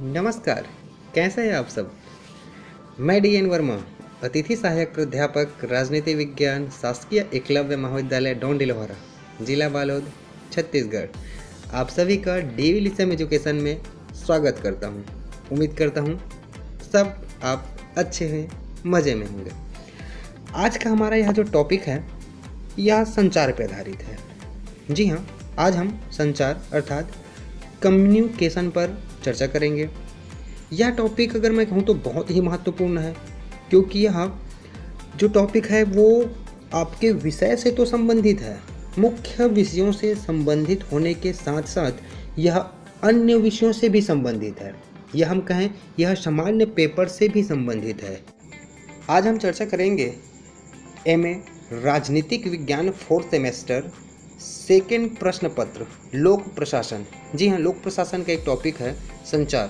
नमस्कार, कैसे हैं आप सब। मैं डी एन वर्मा, अतिथि सहायक प्राध्यापक राजनीति विज्ञान शासकीय एकलव्य महाविद्यालय डोंडिलोहारा, जिला बालोद, छत्तीसगढ़, आप सभी का डीवी लिसम एजुकेशन में स्वागत करता हूं। उम्मीद करता हूं सब आप अच्छे हैं, मज़े में होंगे। आज का हमारा यह जो टॉपिक है यह संचार पर आधारित है। जी हाँ, आज हम संचार अर्थात कम्युनिकेशन पर चर्चा करेंगे। यह टॉपिक अगर मैं कहूँ तो बहुत ही महत्वपूर्ण है, क्योंकि यह जो टॉपिक है वो आपके विषय से तो संबंधित है, मुख्य विषयों से संबंधित होने के साथ साथ यह अन्य विषयों से भी संबंधित है, यह हम कहें यह सामान्य पेपर से भी संबंधित है। आज हम चर्चा करेंगे एमए राजनीतिक विज्ञान 4th सेमेस्टर सेकेंड प्रश्न पत्र लोक प्रशासन। जी हाँ, लोक प्रशासन का एक टॉपिक है संचार।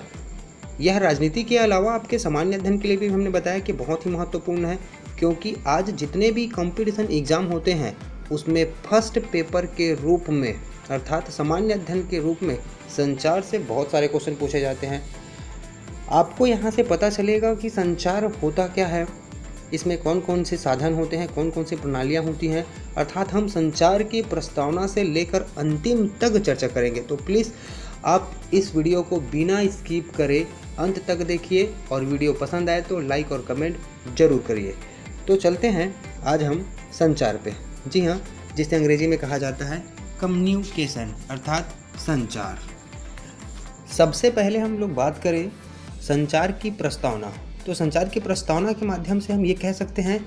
यह राजनीति के अलावा आपके सामान्य अध्ययन के लिए भी हमने बताया कि बहुत ही महत्वपूर्ण है, क्योंकि आज जितने भी कंपटीशन एग्ज़ाम होते हैं उसमें फर्स्ट पेपर के रूप में अर्थात सामान्य अध्ययन के रूप में संचार से बहुत सारे क्वेश्चन पूछे जाते हैं। आपको यहाँ से पता चलेगा कि संचार होता क्या है, इसमें कौन कौन से साधन होते हैं, कौन कौन सी प्रणालियाँ होती हैं, अर्थात हम संचार की प्रस्तावना से लेकर अंतिम तक चर्चा करेंगे। तो प्लीज़ आप इस वीडियो को बिना स्किप करे अंत तक देखिए, और वीडियो पसंद आए तो लाइक और कमेंट जरूर करिए। तो चलते हैं आज हम संचार पे। जी हाँ, जिसे अंग्रेजी में कहा जाता है कम्युनिकेशन अर्थात संचार। सबसे पहले हम लोग बात करें संचार की प्रस्तावना। तो संचार की प्रस्तावना के माध्यम से हम ये कह सकते हैं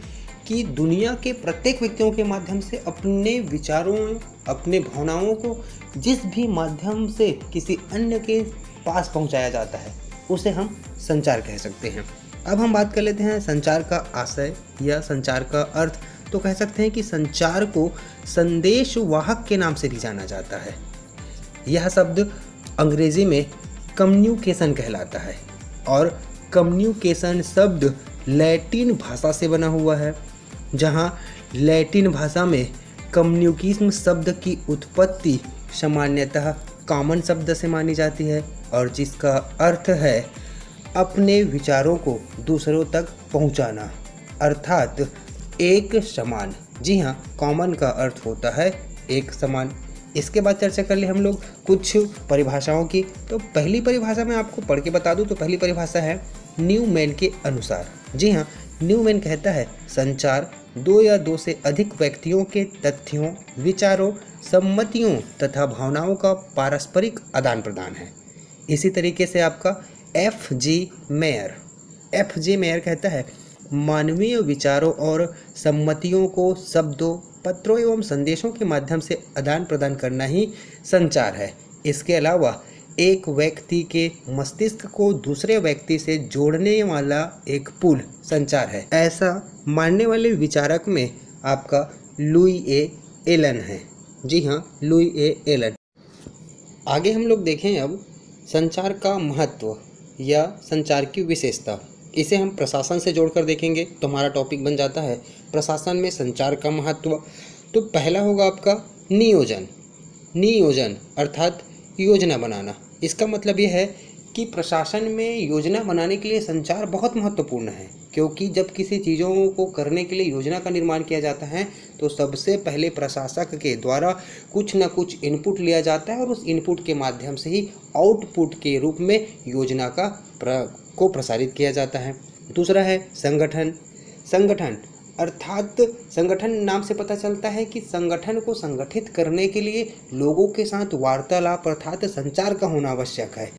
कि दुनिया के प्रत्येक व्यक्तियों के माध्यम से अपने विचारों, अपने भावनाओं को जिस भी माध्यम से किसी अन्य के पास पहुंचाया जाता है उसे हम संचार कह सकते हैं। अब हम बात कर लेते हैं संचार का आशय या संचार का अर्थ। तो कह सकते हैं कि संचार को संदेश वाहक के नाम से भी जाना जाता है। यह शब्द अंग्रेजी में कम्युनिकेशन कहलाता है, और कम्युनिकेशन शब्द लैटिन भाषा से बना हुआ है, जहाँ लैटिन भाषा में कम्युनिकेशन शब्द की उत्पत्ति सामान्यतः कॉमन शब्द से मानी जाती है, और जिसका अर्थ है अपने विचारों को दूसरों तक पहुंचाना अर्थात एक समान। जी हाँ, कॉमन का अर्थ होता है एक समान। इसके बाद चर्चा कर ले हम लोग कुछ परिभाषाओं की। तो पहली परिभाषा मैं आपको पढ़ के बता दूं। तो पहली परिभाषा है न्यूमैन के अनुसार। जी हाँ, न्यूमैन कहता है संचार दो या दो से अधिक व्यक्तियों के तथ्यों, विचारों, सम्मतियों तथा भावनाओं का पारस्परिक आदान प्रदान है। इसी तरीके से आपका एफ जी मेयर कहता है मानवीय विचारों और सम्मतियों को शब्दों, पत्रों एवं संदेशों के माध्यम से आदान प्रदान करना ही संचार है। इसके अलावा एक व्यक्ति के मस्तिष्क को दूसरे व्यक्ति से जोड़ने वाला एक पुल संचार है, ऐसा मानने वाले विचारक में आपका लुई ए एलन है। जी हाँ, लुई ए एलन। आगे हम लोग देखें अब संचार का महत्व या संचार की विशेषता। इसे हम प्रशासन से जोड़कर देखेंगे तो हमारा टॉपिक बन जाता है प्रशासन में संचार का महत्व। तो पहला होगा आपका नियोजन अर्थात योजना बनाना। इसका मतलब यह है कि प्रशासन में योजना बनाने के लिए संचार बहुत महत्वपूर्ण है, क्योंकि जब किसी चीज़ों को करने के लिए योजना का निर्माण किया जाता है तो सबसे पहले प्रशासक के द्वारा कुछ न कुछ इनपुट लिया जाता है, और उस इनपुट के माध्यम से ही आउटपुट के रूप में योजना को प्रसारित किया जाता है। दूसरा है संगठन अर्थात संगठन नाम से पता चलता है कि संगठन को संगठित करने के लिए लोगों के साथ वार्तालाप अर्थात संचार का होना आवश्यक है।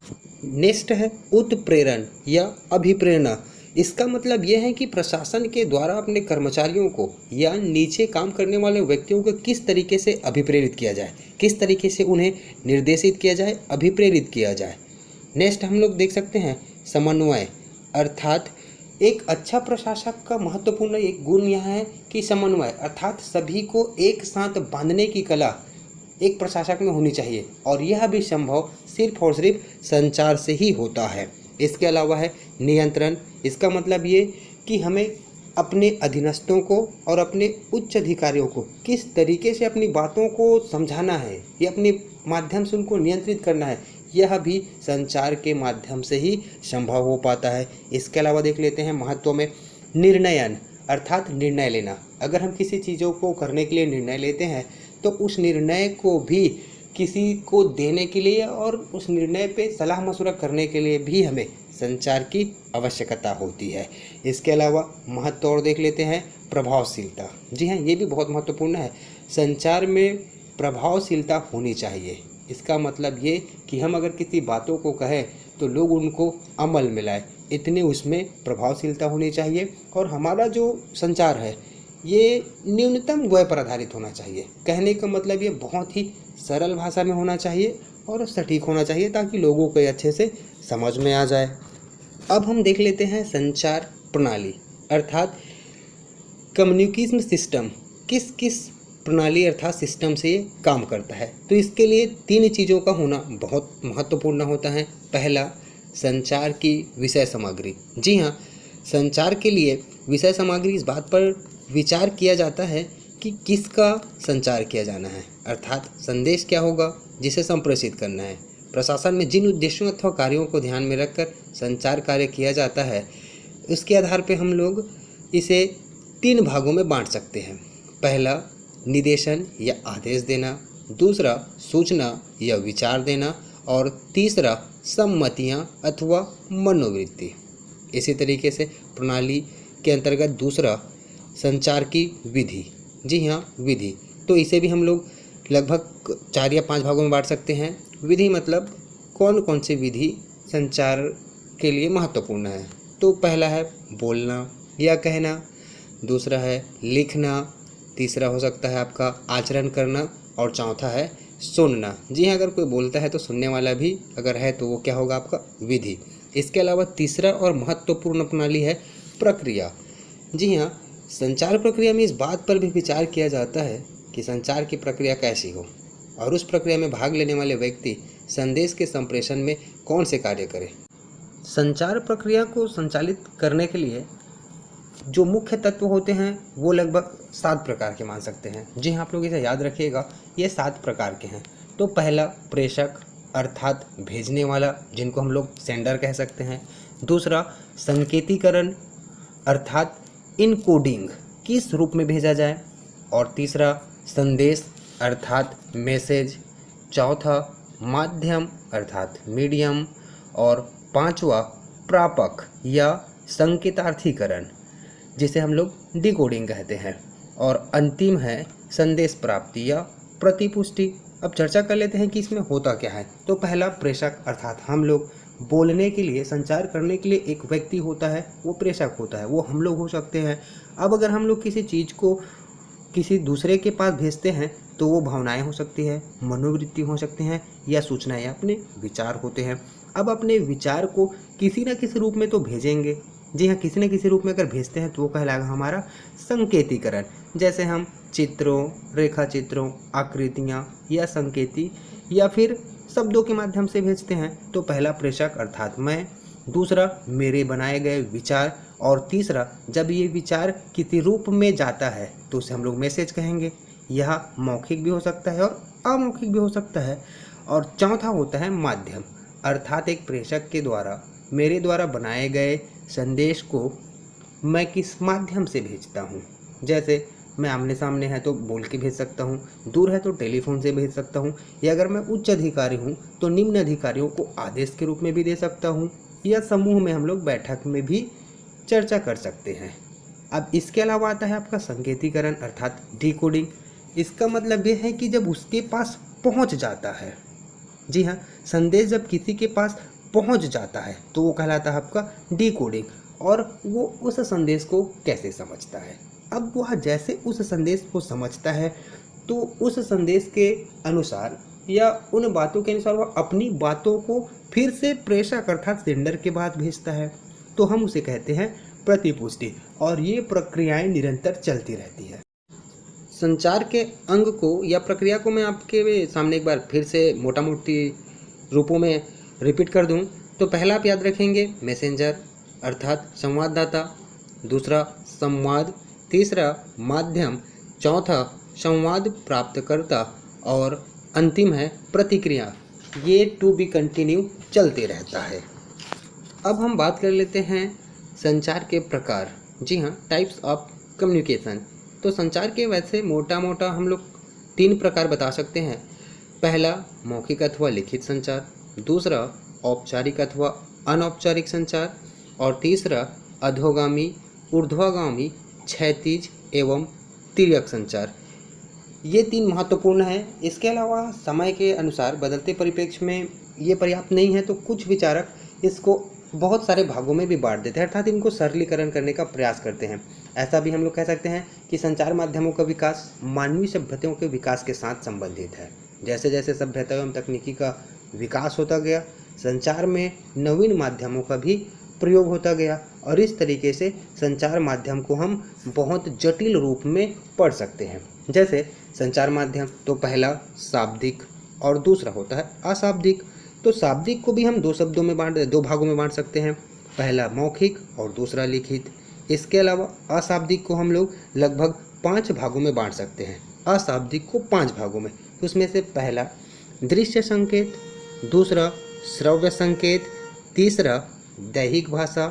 नेक्स्ट है उत्प्रेरण या अभिप्रेरणा। इसका मतलब यह है कि प्रशासन के द्वारा अपने कर्मचारियों को या नीचे काम करने वाले व्यक्तियों को किस तरीके से अभिप्रेरित किया जाए, किस तरीके से उन्हें निर्देशित किया जाए, अभिप्रेरित किया जाए। नेक्स्ट हम लोग देख सकते हैं समन्वय अर्थात एक अच्छा प्रशासक का महत्वपूर्ण एक गुण यह है कि समन्वय अर्थात सभी को एक साथ बांधने की कला एक प्रशासक में होनी चाहिए, और यह भी संभव सिर्फ और सिर्फ संचार से ही होता है। इसके अलावा है नियंत्रण। इसका मतलब ये कि हमें अपने अधीनस्थों को और अपने उच्च अधिकारियों को किस तरीके से अपनी बातों को समझाना है या अपने माध्यम से उनको नियंत्रित करना है, यह भी संचार के माध्यम से ही संभव हो पाता है। इसके अलावा देख लेते हैं महत्व में निर्णयन अर्थात निर्णय लेना। अगर हम किसी चीज़ों को करने के लिए निर्णय लेते हैं तो उस निर्णय को भी किसी को देने के लिए और उस निर्णय पे सलाह मशवरा करने के लिए भी हमें संचार की आवश्यकता होती है। इसके अलावा महत्व और देख लेते हैं प्रभावशीलता। जी हाँ, ये भी बहुत महत्वपूर्ण है। संचार में प्रभावशीलता होनी चाहिए। इसका मतलब ये कि हम अगर किसी बातों को कहें तो लोग उनको अमल में लाएं, इतनी उसमें प्रभावशीलता होनी चाहिए। और हमारा जो संचार है ये न्यूनतम व्यय पर आधारित होना चाहिए। कहने का मतलब ये बहुत ही सरल भाषा में होना चाहिए और सटीक होना चाहिए ताकि लोगों को अच्छे से समझ में आ जाए। अब हम देख लेते हैं संचार प्रणाली अर्थात कम्युनिकेशन सिस्टम किस किस प्रणाली अर्थात सिस्टम से ये काम करता है। तो इसके लिए 3 चीज़ों का होना बहुत महत्वपूर्ण होता है। पहला, संचार की विषय सामग्री। जी हाँ, संचार के लिए विषय सामग्री इस बात पर विचार किया जाता है कि किसका संचार किया जाना है, अर्थात संदेश क्या होगा जिसे संप्रेषित करना है। प्रशासन में जिन उद्देश्यों अथवा कार्यों को ध्यान में रखकर संचार कार्य किया जाता है, उसके आधार पर हम लोग इसे 3 भागों में बांट सकते हैं। पहला, निर्देशन या आदेश देना। दूसरा, सूचना या विचार देना। और तीसरा, सम्मतियाँ अथवा मनोवृत्ति। इसी तरीके से प्रणाली के अंतर्गत दूसरा, संचार की विधि। जी हाँ, विधि। तो इसे भी हम लोग लगभग 4 या 5 भागों में बांट सकते हैं। विधि मतलब कौन कौन सी विधि संचार के लिए महत्वपूर्ण है। तो पहला है बोलना या कहना, दूसरा है लिखना, तीसरा हो सकता है आपका आचरण करना और चौथा है सुनना। जी हाँ, अगर कोई बोलता है तो सुनने वाला भी अगर है तो वो क्या होगा आपका विधि। इसके अलावा तीसरा और महत्वपूर्ण प्रणाली है प्रक्रिया। जी हाँ, संचार प्रक्रिया में इस बात पर भी विचार किया जाता है कि संचार की प्रक्रिया कैसी हो और उस प्रक्रिया में भाग लेने वाले व्यक्ति संदेश के संप्रेषण में कौन से कार्य करें। संचार प्रक्रिया को संचालित करने के लिए जो मुख्य तत्व होते हैं वो लगभग 7 प्रकार के मान सकते हैं। जी हाँ, आप लोग इसे याद रखिएगा, ये 7 प्रकार के हैं। तो पहला, प्रेषक अर्थात भेजने वाला, जिनको हम लोग सेंडर कह सकते हैं। दूसरा, संकेतीकरण अर्थात इनकोडिंग, किस रूप में भेजा जाए। और तीसरा, संदेश अर्थात मैसेज। चौथा, माध्यम अर्थात मीडियम। और पांचवा, प्रापक या संकेतार्थीकरण, जिसे हम लोग डिकोडिंग कहते हैं। और अंतिम है संदेश प्राप्ति या प्रतिपुष्टि। अब चर्चा कर लेते हैं कि इसमें होता क्या है। तो पहला, प्रेषक अर्थात हम लोग बोलने के लिए, संचार करने के लिए एक व्यक्ति होता है, वो प्रेषक होता है, वो हम लोग हो सकते हैं। अब अगर हम लोग किसी चीज़ को किसी दूसरे के पास भेजते हैं तो वो भावनाएं हो सकती है, मनोवृत्ति हो सकते हैं या सूचनाएं, अपने विचार होते हैं। अब अपने विचार को किसी न किसी रूप में तो भेजेंगे। जी हाँ, किसी न किसी रूप में अगर भेजते हैं तो वो कहलाएगा हमारा संकेतीकरण। जैसे हम चित्रों, रेखा चित्रों, आकृतियाँ या संकेती या फिर शब्दों के माध्यम से भेजते हैं। तो पहला, प्रेषक अर्थात मैं। दूसरा, मेरे बनाए गए विचार। और तीसरा, जब ये विचार किसी रूप में जाता है तो उसे हम लोग मैसेज कहेंगे। यह मौखिक भी हो सकता है और अमौखिक भी हो सकता है। और चौथा होता है माध्यम, अर्थात एक प्रेषक के द्वारा, मेरे द्वारा बनाए गए संदेश को मैं किस माध्यम से भेजता हूँ। जैसे मैं आमने सामने है तो बोल के भेज सकता हूँ, दूर है तो टेलीफोन से भेज सकता हूँ, या अगर मैं उच्च अधिकारी हूँ तो निम्न अधिकारियों को आदेश के रूप में भी दे सकता हूँ, या समूह में हम लोग बैठक में भी चर्चा कर सकते हैं। अब इसके अलावा आता है आपका संकेतीकरण अर्थात डिकोडिंग। इसका मतलब ये है कि जब उसके पास पहुँच जाता है, जी हाँ, संदेश जब किसी के पास पहुँच जाता है तो वो कहलाता है आपका डिकोडिंग। और वो उस संदेश को कैसे समझता है। अब वह जैसे उस संदेश को समझता है तो उस संदेश के अनुसार या उन बातों के अनुसार वह अपनी बातों को फिर से प्रेषक अर्थात सेंडर के पास भेजता है। तो हम उसे कहते हैं प्रतिपुष्टि। और ये प्रक्रियाएं निरंतर चलती रहती है। संचार के अंग को या प्रक्रिया को मैं आपके सामने एक बार फिर से मोटा मोटी रूपों में रिपीट कर दूं तो पहला आप याद रखेंगे मैसेंजर अर्थात संवाददाता। दूसरा संवाद, तीसरा माध्यम, चौथा संवाद प्राप्तकर्ता और अंतिम है प्रतिक्रिया। ये टू बी कंटिन्यू चलते रहता है। अब हम बात कर लेते हैं संचार के प्रकार। जी हाँ, टाइप्स ऑफ कम्युनिकेशन। तो संचार के वैसे मोटा मोटा हम लोग 3 प्रकार बता सकते हैं। पहला मौखिक अथवा लिखित संचार, दूसरा औपचारिक अथवा अनौपचारिक संचार और तीसरा अधोगामी, ऊर्ध्वगामी, क्षैतिज एवं तिर्यक संचार। ये 3 महत्वपूर्ण हैं। इसके अलावा समय के अनुसार बदलते परिप्रेक्ष्य में ये पर्याप्त नहीं है, तो कुछ विचारक इसको बहुत सारे भागों में भी बांट देते हैं, अर्थात इनको सरलीकरण करने का प्रयास करते हैं। ऐसा भी हम लोग कह सकते हैं कि संचार माध्यमों का विकास मानवीय सभ्यताओं के विकास के साथ संबंधित है। जैसे जैसे सभ्यता एवं तकनीकी का विकास होता गया, संचार में नवीन माध्यमों का भी प्रयोग होता गया और इस तरीके से संचार माध्यम को हम बहुत जटिल रूप में पढ़ सकते हैं। जैसे संचार माध्यम तो पहला शाब्दिक और दूसरा होता है अशाब्दिक। तो शाब्दिक को भी हम 2 भागों में बांट सकते हैं, पहला मौखिक और दूसरा लिखित। इसके अलावा अशाब्दिक को हम लोग लगभग 5 भागों में बांट सकते हैं, अशाब्दिक को 5 भागों में। उसमें से पहला दृश्य संकेत, दूसरा श्रव्य संकेत, तीसरा दैहिक भाषा,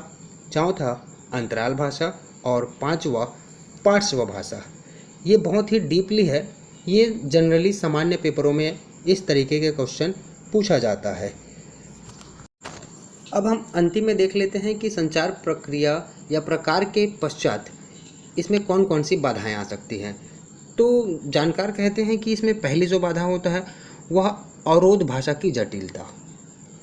चौथा अंतराल भाषा और 5वां पार्श्व भाषा। ये बहुत ही डीपली है, ये जनरली सामान्य पेपरों में इस तरीके के क्वेश्चन पूछा जाता है। अब हम अंतिम में देख लेते हैं कि संचार प्रक्रिया या प्रकार के पश्चात इसमें कौन कौन सी बाधाएं आ सकती हैं। तो जानकार कहते हैं कि इसमें पहली जो बाधा होता है वह अवरोध भाषा की जटिलता,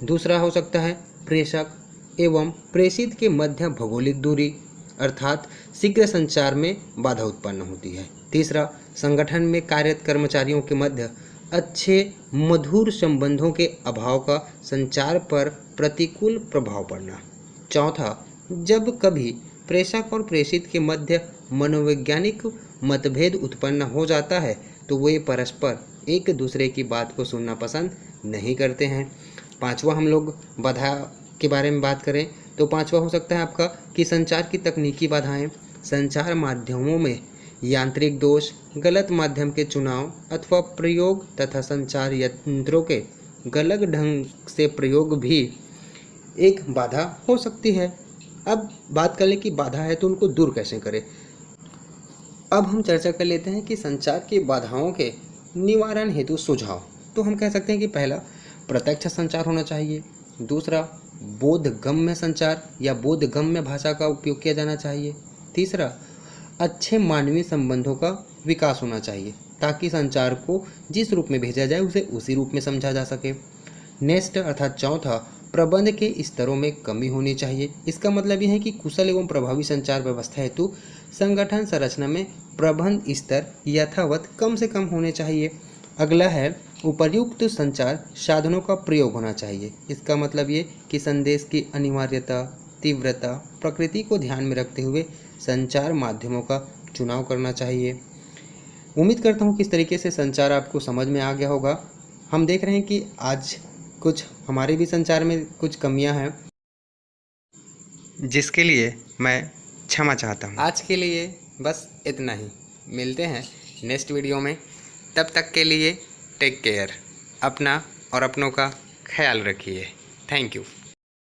दूसरा हो सकता है प्रेषक एवं प्रेषित के मध्य भौगोलिक दूरी, अर्थात शीघ्र संचार में बाधा उत्पन्न होती है, तीसरा संगठन में कार्यरत कर्मचारियों के मध्य अच्छे मधुर संबंधों के अभाव का संचार पर प्रतिकूल प्रभाव पड़ना, चौथा जब कभी प्रेषक और प्रेषित के मध्य मनोवैज्ञानिक मतभेद उत्पन्न हो जाता है तो वे परस्पर एक दूसरे की बात को सुनना पसंद नहीं करते हैं। 5वां हम लोग बाधा के बारे में बात करें तो 5वां हो सकता है आपका कि संचार की तकनीकी बाधाएं। संचार माध्यमों में यांत्रिक दोष, गलत माध्यम के चुनाव अथवा प्रयोग तथा संचार यंत्रों के गलत ढंग से प्रयोग भी एक बाधा हो सकती है। अब बात कर लें कि बाधा है तो उनको दूर कैसे करें। अब हम चर्चा कर लेते हैं कि संचार की बाधाओं के निवारण हेतु सुझाव। तो हम कह सकते हैं कि पहला प्रत्यक्ष संचार होना चाहिए, दूसरा बोधगम्य संचार या बोधगम्य भाषा का उपयोग किया जाना चाहिए, तीसरा अच्छे मानवीय संबंधों का विकास होना चाहिए ताकि संचार को जिस रूप में भेजा जाए उसे उसी रूप में समझा जा सके। नेक्स्ट अर्थात चौथा प्रबंध के स्तरों में कमी होनी चाहिए। इसका मतलब यह है कि कुशल एवं प्रभावी संचार व्यवस्था हेतु संगठन संरचना में प्रबंध स्तर यथावत कम से कम होने चाहिए। अगला है उपर्युक्त संचार साधनों का प्रयोग होना चाहिए। इसका मतलब ये कि संदेश की अनिवार्यता, तीव्रता, प्रकृति को ध्यान में रखते हुए संचार माध्यमों का चुनाव करना चाहिए। उम्मीद करता हूँ कि इस तरीके से संचार आपको समझ में आ गया होगा। हम देख रहे हैं कि आज कुछ हमारे भी संचार में कुछ कमियां हैं, जिसके लिए मैं क्षमा चाहता हूँ। आज के लिए बस इतना ही, मिलते हैं नेक्स्ट वीडियो में। तब तक के लिए टेक केयर, अपना और अपनों का ख्याल रखिए। Thank you.